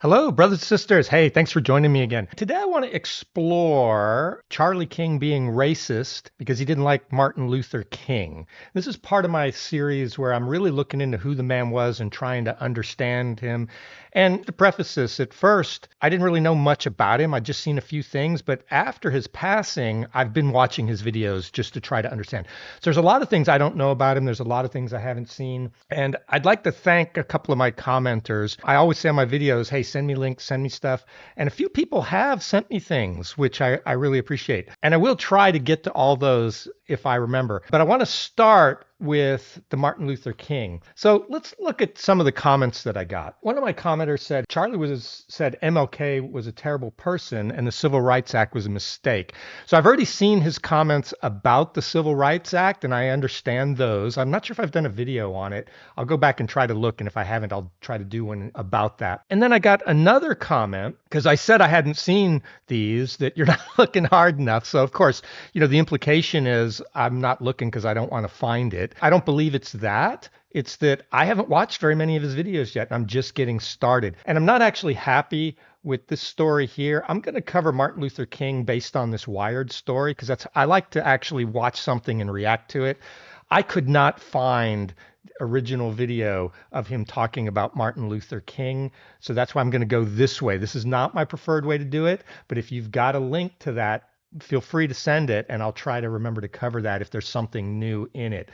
Hello, brothers and sisters. Hey, thanks for joining me again. Today I want to explore Charlie King being racist because he didn't like Martin Luther King. This is part of my series where I'm really looking into who the man was and trying to understand him. And to preface this, at first, I didn't really know much about him. I'd just seen a few things, but after his passing, I've been watching his videos just to try to understand. So there's a lot of things I don't know about him. There's a lot of things I haven't seen. And I'd like to thank a couple of my commenters. I always say on my videos, hey, send me links, send me stuff. And a few people have sent me things, which I really appreciate. And I will try to get to all those if I remember. But I want to start with the Martin Luther King. So let's look at some of the comments that I got. One of my commenters said said MLK was a terrible person and the Civil Rights Act was a mistake. So I've already seen his comments about the Civil Rights Act and I understand those. I'm not sure if I've done a video on it. I'll go back and try to look, and if I haven't, I'll try to do one about that. And then I got another comment because I said I hadn't seen these, that you're not looking hard enough. So of course, the implication is I'm not looking because I don't want to find it. I don't believe it's that. It's that I haven't watched very many of his videos yet. I'm just getting started. And I'm not actually happy with this story here. I'm going to cover Martin Luther King based on this Wired story because I like to actually watch something and react to it. I could not find original video of him talking about Martin Luther King. So that's why I'm going to go this way. This is not my preferred way to do it, but if you've got a link to that, feel free to send it and I'll try to remember to cover that if there's something new in it.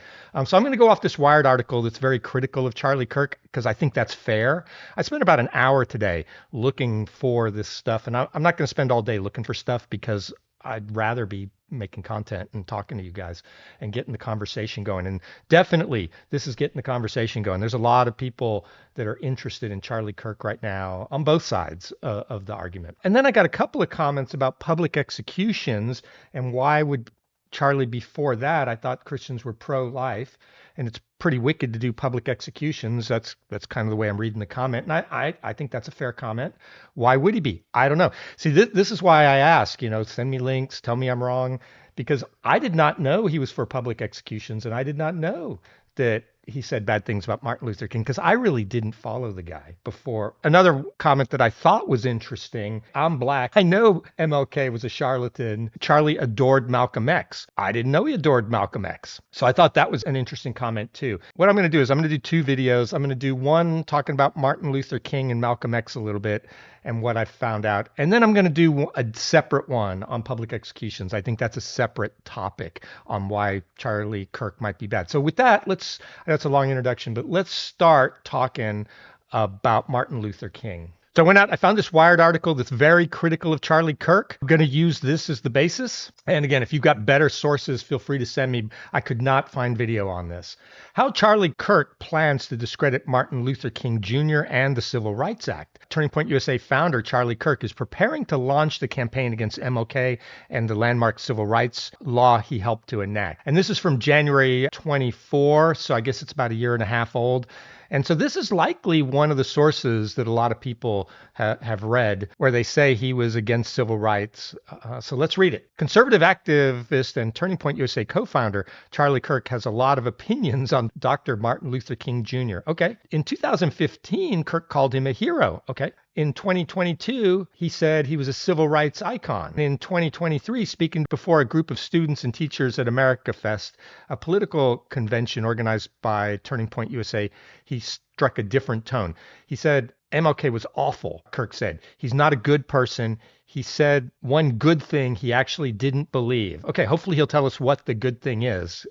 So I'm going to go off this Wired article that's very critical of Charlie Kirk because I think that's fair. I spent about an hour today looking for this stuff, and I'm not going to spend all day looking for stuff because I'd rather be making content and talking to you guys and getting the conversation going. And definitely this is getting the conversation going. There's a lot of people that are interested in Charlie Kirk right now on both sides of the argument. And then I got a couple of comments about public executions and why would Charlie be for that. I thought Christians were pro-life, and it's pretty wicked to do public executions. That's kind of the way I'm reading the comment. And I think that's a fair comment. Why would he be? I don't know. See, this is why I ask, send me links, tell me I'm wrong, because I did not know he was for public executions, and I did not know that he said bad things about Martin Luther King because I really didn't follow the guy before. Another comment that I thought was interesting, I'm black. I know MLK was a charlatan. Charlie adored Malcolm X. I didn't know he adored Malcolm X. So I thought that was an interesting comment too. What I'm going to do is I'm going to do two videos. I'm going to do one talking about Martin Luther King and Malcolm X a little bit and what I found out. And then I'm going to do a separate one on public executions. I think that's a separate topic on why Charlie Kirk might be bad. So with that, that's a long introduction, but let's start talking about Martin Luther King. So I went out, I found this Wired article that's very critical of Charlie Kirk. I'm going to use this as the basis. And again, if you've got better sources, feel free to send me. I could not find video on this. How Charlie Kirk plans to discredit Martin Luther King Jr. and the Civil Rights Act. Turning Point USA founder Charlie Kirk is preparing to launch the campaign against MLK and the landmark civil rights law he helped to enact. And this is from January 24, so I guess it's about a year and a half old. And so this is likely one of the sources that a lot of people have read where they say he was against civil rights. So let's read it. Conservative activist and Turning Point USA co-founder Charlie Kirk has a lot of opinions on Dr. Martin Luther King Jr. Okay. In 2015, Kirk called him a hero. Okay. In 2022, he said he was a civil rights icon. In 2023, speaking before a group of students and teachers at America Fest, a political convention organized by Turning Point USA, he struck a different tone. He said, MLK was awful, Kirk said. He's not a good person. He said one good thing he actually didn't believe. Okay, hopefully he'll tell us what the good thing is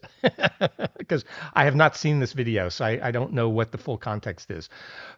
because I have not seen this video, so I don't know what the full context is.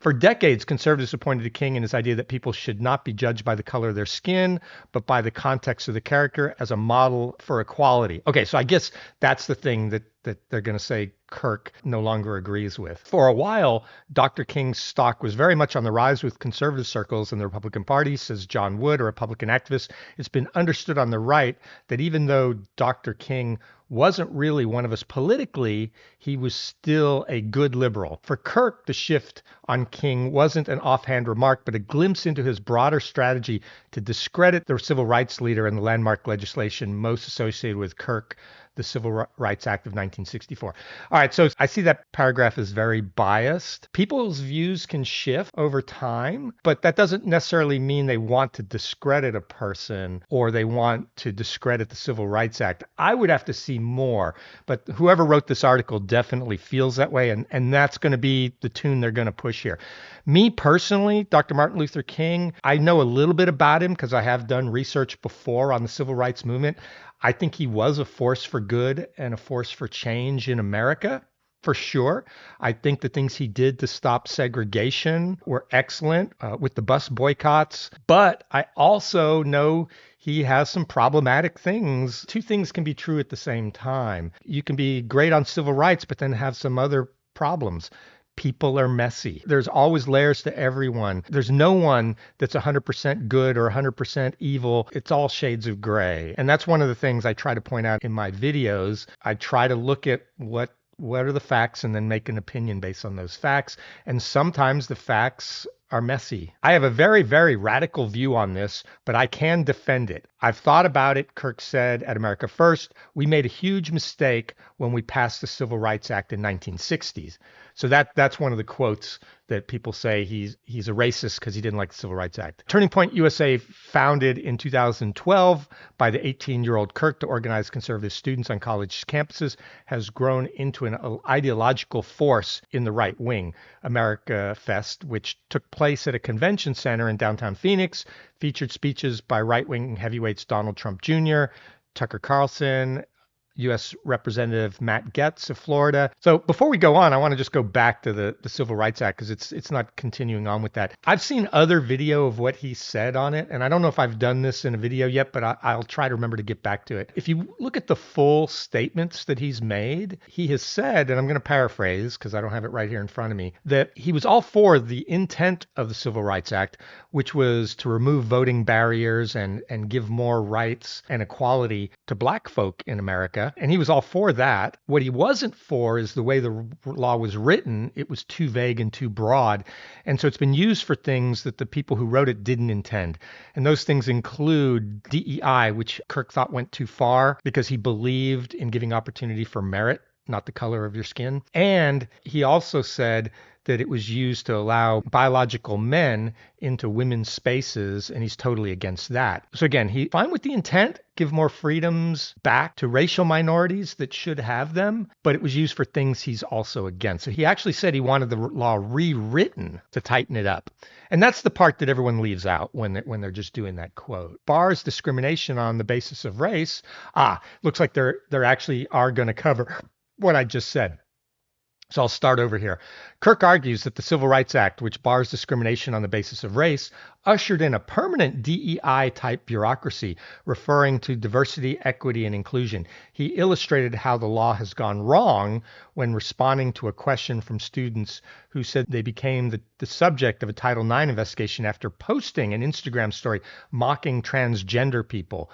For decades, conservatives have pointed to King and his idea that people should not be judged by the color of their skin, but by the context of the character as a model for equality. Okay, so I guess that's the thing that they're going to say Kirk no longer agrees with. For a while, Dr. King's stock was very much on the rise with conservative circles in the Republican Party, says John Wood, a Republican activist. It's been understood on the right that even though Dr. King wasn't really one of us politically, he was still a good liberal. For Kirk, the shift on King wasn't an offhand remark, but a glimpse into his broader strategy to discredit the civil rights leader and the landmark legislation most associated with Kirk, the Civil Rights Act of 1964. All right, so I see that paragraph is very biased. People's views can shift over time, but that doesn't necessarily mean they want to discredit a person or they want to discredit the Civil Rights Act. I would have to see more, but whoever wrote this article definitely feels that way, and that's going to be the tune they're going to push here. Me personally, Dr. Martin Luther King, I know a little bit about him because I have done research before on the civil rights movement. I think he was a force for good and a force for change in America, for sure. I think the things he did to stop segregation were excellent with the bus boycotts. But I also know he has some problematic things. Two things can be true at the same time. You can be great on civil rights, but then have some other problems. People are messy. There's always layers to everyone. There's no one that's 100% good or 100% evil. It's all shades of gray. And that's one of the things I try to point out in my videos. I try to look at what are the facts and then make an opinion based on those facts. And sometimes the facts are messy. I have a very, very radical view on this, but I can defend it. I've thought about it, Kirk said at America First. We made a huge mistake when we passed the Civil Rights Act in 1960s. So that's one of the quotes that people say he's a racist because he didn't like the Civil Rights Act. Turning Point USA, founded in 2012 by the 18-year-old Kirk to organize conservative students on college campuses, has grown into an ideological force in the right wing. America Fest, which took place at a convention center in downtown Phoenix, featured speeches by right-wing heavyweights Donald Trump Jr., Tucker Carlson, U.S. Representative Matt Gaetz of Florida. So before we go on, I want to just go back to the Civil Rights Act because it's not continuing on with that. I've seen other video of what he said on it, and I don't know if I've done this in a video yet, but I'll try to remember to get back to it. If you look at the full statements that he's made, he has said, and I'm going to paraphrase because I don't have it right here in front of me, that he was all for the intent of the Civil Rights Act, which was to remove voting barriers and give more rights and equality to black folk in America. And he was all for that. What he wasn't for is the way the law was written. It was too vague and too broad. And so it's been used for things that the people who wrote it didn't intend. And those things include DEI, which Kirk thought went too far because he believed in giving opportunity for merit, not the color of your skin. And he also said that it was used to allow biological men into women's spaces, and he's totally against that. So again, he's fine with the intent, give more freedoms back to racial minorities that should have them, but it was used for things he's also against. So he actually said he wanted the law rewritten to tighten it up. And that's the part that everyone leaves out when they're just doing that quote. Bars discrimination on the basis of race. Looks like they're actually are going to cover what I just said. So I'll start over here. Kirk argues that the Civil Rights Act, which bars discrimination on the basis of race, ushered in a permanent DEI-type bureaucracy, referring to diversity, equity, and inclusion. He illustrated how the law has gone wrong when responding to a question from students who said they became the subject of a Title IX investigation after posting an Instagram story mocking transgender people.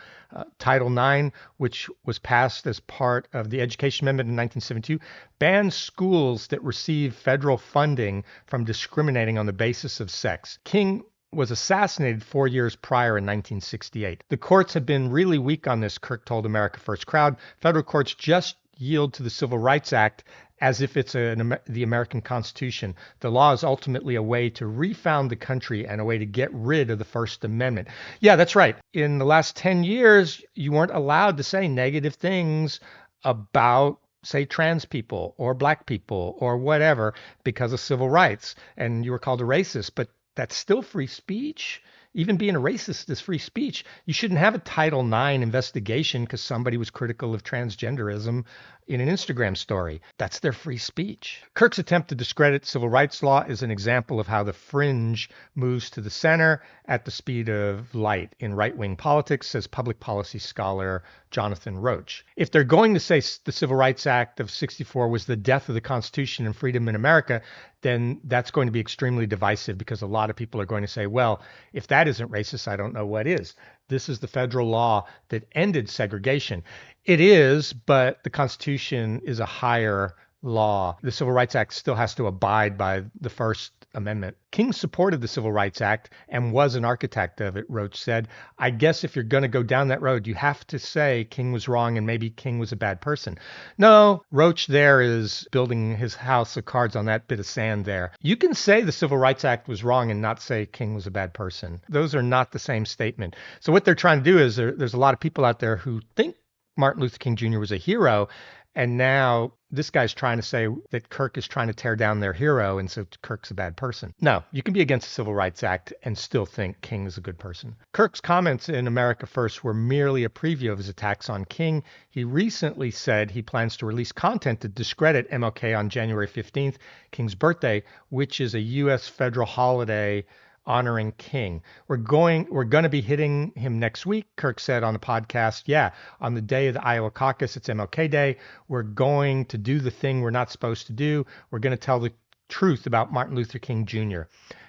Title IX, which was passed as part of the Education Amendment in 1972, bans schools that receive federal funding from discriminating on the basis of sex. King was assassinated 4 years prior in 1968. The courts have been really weak on this, Kirk told America First crowd. Federal courts just yield to the Civil Rights Act as if it's the American Constitution. The law is ultimately a way to refound the country and a way to get rid of the First Amendment. Yeah, that's right. In the last 10 years, you weren't allowed to say negative things about, say, trans people or black people or whatever because of civil rights, and you were called a racist. But that's still free speech. Even being a racist is free speech. You shouldn't have a Title IX investigation because somebody was critical of transgenderism in an Instagram story. That's their free speech. Kirk's attempt to discredit civil rights law is an example of how the fringe moves to the center at the speed of light in right-wing politics, says public policy scholar Jonathan Roach. If they're going to say the Civil Rights Act of 64 was the death of the Constitution and freedom in America, then that's going to be extremely divisive because a lot of people are going to say, well, if that isn't racist, I don't know what is. This is the federal law that ended segregation. It is, but the Constitution is a higher law. The Civil Rights Act still has to abide by the First Amendment. King supported the Civil Rights Act and was an architect of it, Roach said. I guess if you're going to go down that road, you have to say King was wrong and maybe King was a bad person. No, Roach there is building his house of cards on that bit of sand there. You can say the Civil Rights Act was wrong and not say King was a bad person. Those are not the same statement. So what they're trying to do is there's a lot of people out there who think Martin Luther King Jr. was a hero, and now this guy's trying to say that Kirk is trying to tear down their hero, and so Kirk's a bad person. No, you can be against the Civil Rights Act and still think King is a good person. Kirk's comments in America First were merely a preview of his attacks on King. He recently said he plans to release content to discredit MLK on January 15th, King's birthday, which is a U.S. federal holiday honoring King. We're going to be hitting him next week, Kirk said on the podcast. Yeah, on the day of the Iowa caucus, it's MLK Day. We're going to do the thing we're not supposed to do. We're going to tell the truth about Martin Luther King Jr.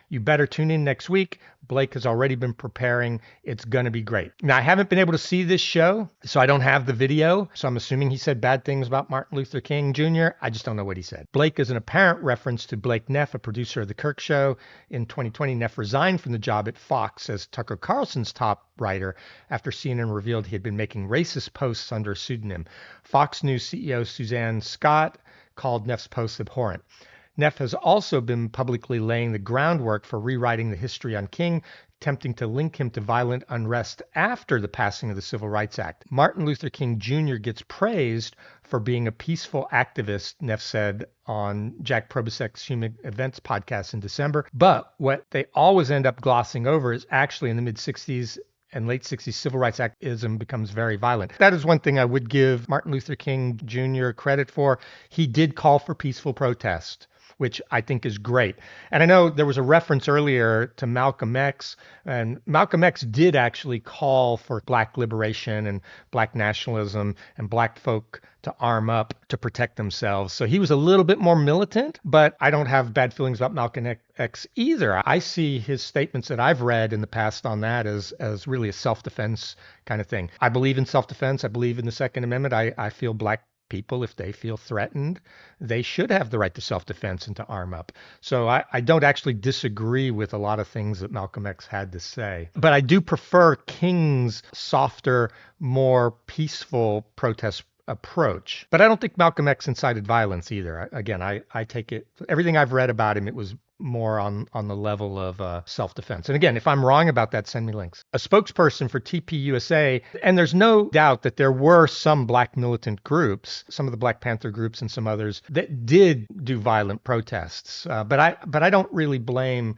You better tune in next week. Blake has already been preparing. It's going to be great. Now, I haven't been able to see this show, so I don't have the video. So I'm assuming he said bad things about Martin Luther King Jr. I just don't know what he said. Blake is an apparent reference to Blake Neff, a producer of The Kirk Show. In 2020, Neff resigned from the job at Fox as Tucker Carlson's top writer after CNN revealed he had been making racist posts under a pseudonym. Fox News CEO Suzanne Scott called Neff's posts abhorrent. Neff has also been publicly laying the groundwork for rewriting the history on King, attempting to link him to violent unrest after the passing of the Civil Rights Act. Martin Luther King Jr. gets praised for being a peaceful activist, Neff said on Jack Probisek's Human Events podcast in December. But what they always end up glossing over is actually in the mid-60s and late 60s, civil rights activism becomes very violent. That is one thing I would give Martin Luther King Jr. credit for. He did call for peaceful protest, which I think is great. And I know there was a reference earlier to Malcolm X, and Malcolm X did actually call for black liberation and black nationalism and black folk to arm up to protect themselves. So he was a little bit more militant, but I don't have bad feelings about Malcolm X either. I see his statements that I've read in the past on that as really a self-defense kind of thing. I believe in self-defense. I believe in the Second Amendment. I feel black people, if they feel threatened, they should have the right to self-defense and to arm up. So I don't actually disagree with a lot of things that Malcolm X had to say. But I do prefer King's softer, more peaceful protest approach. But I don't think Malcolm X incited violence either. Again, I take it, everything I've read about him, it was more on the level of self-defense. And again, if I'm wrong about that, send me links. A spokesperson for TPUSA, and there's no doubt that there were some black militant groups, some of the Black Panther groups and some others that did do violent protests. But I don't really blame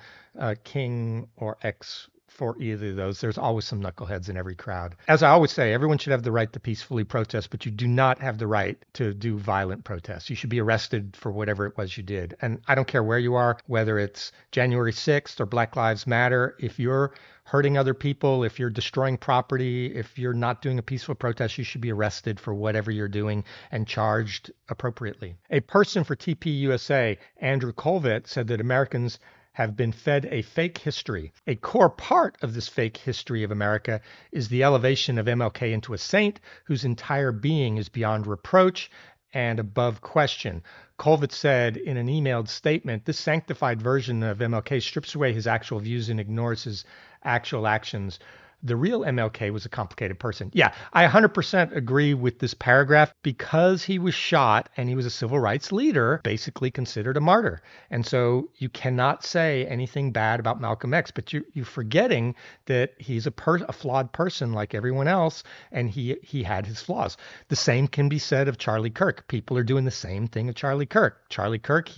King or X for either of those. There's always some knuckleheads in every crowd. As I always say, everyone should have the right to peacefully protest, but you do not have the right to do violent protests. You should be arrested for whatever it was you did. And I don't care where you are, whether it's January 6th or Black Lives Matter. If you're hurting other people, if you're destroying property, if you're not doing a peaceful protest, you should be arrested for whatever you're doing and charged appropriately. A person for TPUSA, Andrew Colvett, said that Americans have been fed a fake history. A core part of this fake history of America is the elevation of MLK into a saint whose entire being is beyond reproach and above question. Colvett said in an emailed statement, this sanctified version of MLK strips away his actual views and ignores his actual actions. The real MLK was a complicated person. Yeah, I 100% agree with this paragraph. Because he was shot and he was a civil rights leader, basically considered a martyr. And so you cannot say anything bad about Malcolm X, but you're forgetting that he's a flawed person like everyone else, and he had his flaws. The same can be said of Charlie Kirk. People are doing the same thing of Charlie Kirk. Charlie Kirk,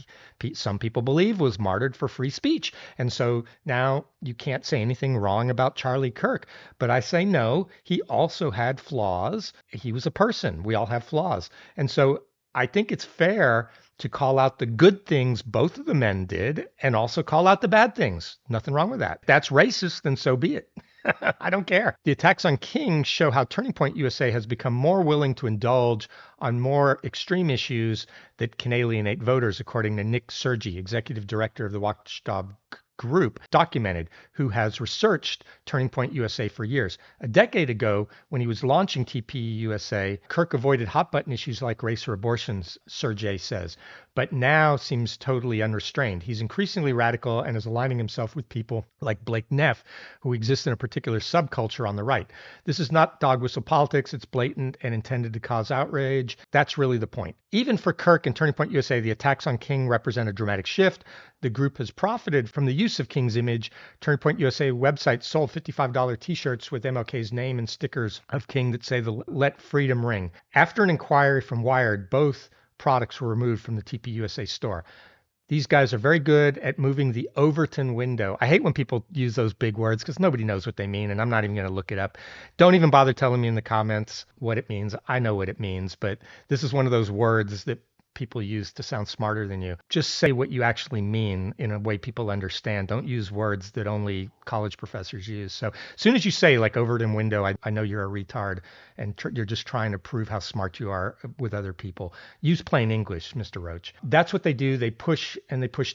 some people believe, was martyred for free speech. And so now you can't say anything wrong about Charlie Kirk. But I say no, he also had flaws. He was a person. We all have flaws. And so I think it's fair to call out the good things both of the men did and also call out the bad things. Nothing wrong with that. That's racist, then so be it. I don't care. The attacks on King show how Turning Point USA has become more willing to indulge on more extreme issues that can alienate voters, according to Nick Sergi, executive director of the Watchdog Group, documented, who has researched Turning Point USA for years. A decade ago, when he was launching TPUSA, Kirk avoided hot-button issues like race or abortions, Sergey says. but now seems totally unrestrained. He's increasingly radical and is aligning himself with people like Blake Neff, who exist in a particular subculture on the right. This is not dog whistle politics. It's blatant and intended to cause outrage. That's really the point. Even for Kirk and Turning Point USA, the attacks on King represent a dramatic shift. The group has profited from the use of King's image. Turning Point USA website sold $55 t-shirts with MLK's name and stickers of King that say the Let Freedom Ring. After an inquiry from Wired, both products were removed from the TPUSA store. These guys are very good at moving the Overton window. I hate when people use those big words because nobody knows what they mean, and I'm not even going to look it up. Don't even bother telling me in the comments what it means. I know what it means, but this is one of those words that people use to sound smarter than you. Just say what you actually mean in a way people understand. Don't use words that only college professors use. So as soon as you say like Overton window, I know you're a retard and you're just trying to prove how smart you are with other people. Use plain English, Mr. Roach. That's what they do. They push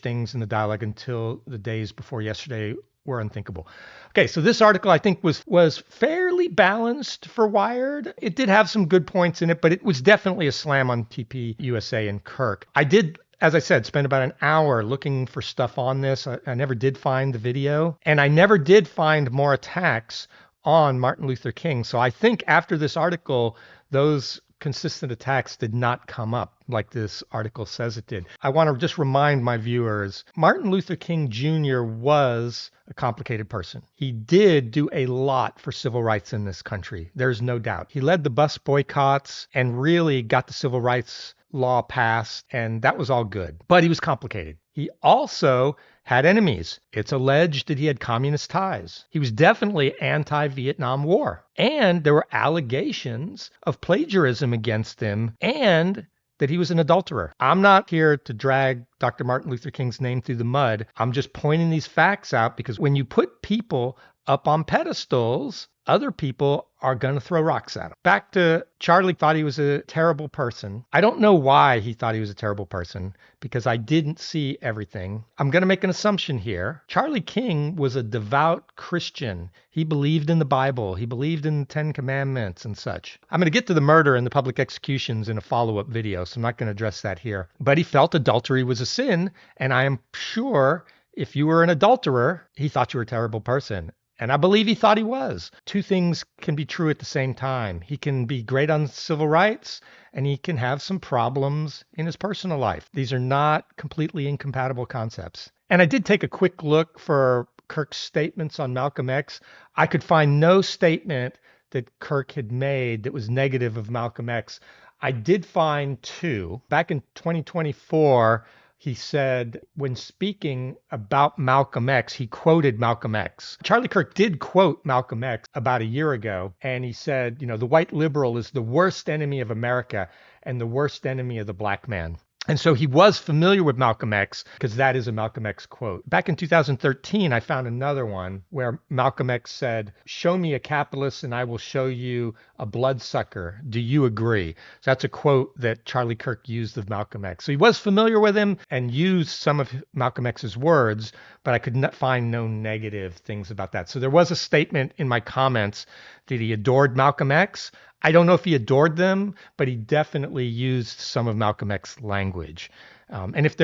things in the dialogue until the days before yesterday were unthinkable. Okay, so this article I think was fairly balanced for Wired. It did have some good points in it, but it was definitely a slam on TP USA and Kirk. I did, as I said, spend about an hour looking for stuff on this. I never did find the video, and I never did find more attacks on Martin Luther King. So I think after this article, those consistent attacks did not come up like this article says it did. I want to just remind my viewers, Martin Luther King Jr. was a complicated person. He did do a lot for civil rights in this country. There's no doubt. He led the bus boycotts and really got the civil rights law passed, and that was all good. But he was complicated. He also had enemies. It's alleged that he had communist ties. He was definitely anti-Vietnam War. And there were allegations of plagiarism against him and that he was an adulterer. I'm not here to drag Dr. Martin Luther King's name through the mud. I'm just pointing these facts out because when you put people up on pedestals, other people are going to throw rocks at him. Back to Charlie thought he was a terrible person. I don't know why he thought he was a terrible person because I didn't see everything. I'm going to make an assumption here. Charlie King was a devout Christian. He believed in the Bible. He believed in the Ten Commandments and such. I'm going to get to the murder and the public executions in a follow-up video, so I'm not going to address that here. But he felt adultery was a sin, and I am sure if you were an adulterer, he thought you were a terrible person. And I believe he thought he was. Two things can be true at the same time. He can be great on civil rights, and he can have some problems in his personal life. These are not completely incompatible concepts. And I did take a quick look for Kirk's statements on Malcolm X. I could find no statement that Kirk had made that was negative of Malcolm X. I did find two. Back in 2024, he said, when speaking about Malcolm X, he quoted Malcolm X. Charlie Kirk did quote Malcolm X about a year ago, and he said, the white liberal is the worst enemy of America and the worst enemy of the black man. And so he was familiar with Malcolm X because that is a Malcolm X quote. Back in 2013, I found another one where Malcolm X said, "Show me a capitalist and I will show you a bloodsucker. Do you agree?" So that's a quote that Charlie Kirk used of Malcolm X. So he was familiar with him and used some of Malcolm X's words, but I could not find no negative things about that. So there was a statement in my comments that he adored Malcolm X. I don't know if he adored them, but he definitely used some of Malcolm X's language. And if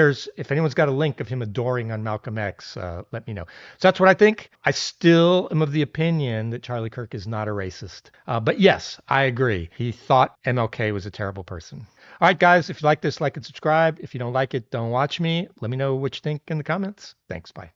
anyone's got a link of him adoring on Malcolm X, let me know. So that's what I think. I still am of the opinion that Charlie Kirk is not a racist. But yes, I agree. He thought MLK was a terrible person. All right, guys, if you like this, like and subscribe. If you don't like it, don't watch me. Let me know what you think in the comments. Thanks. Bye.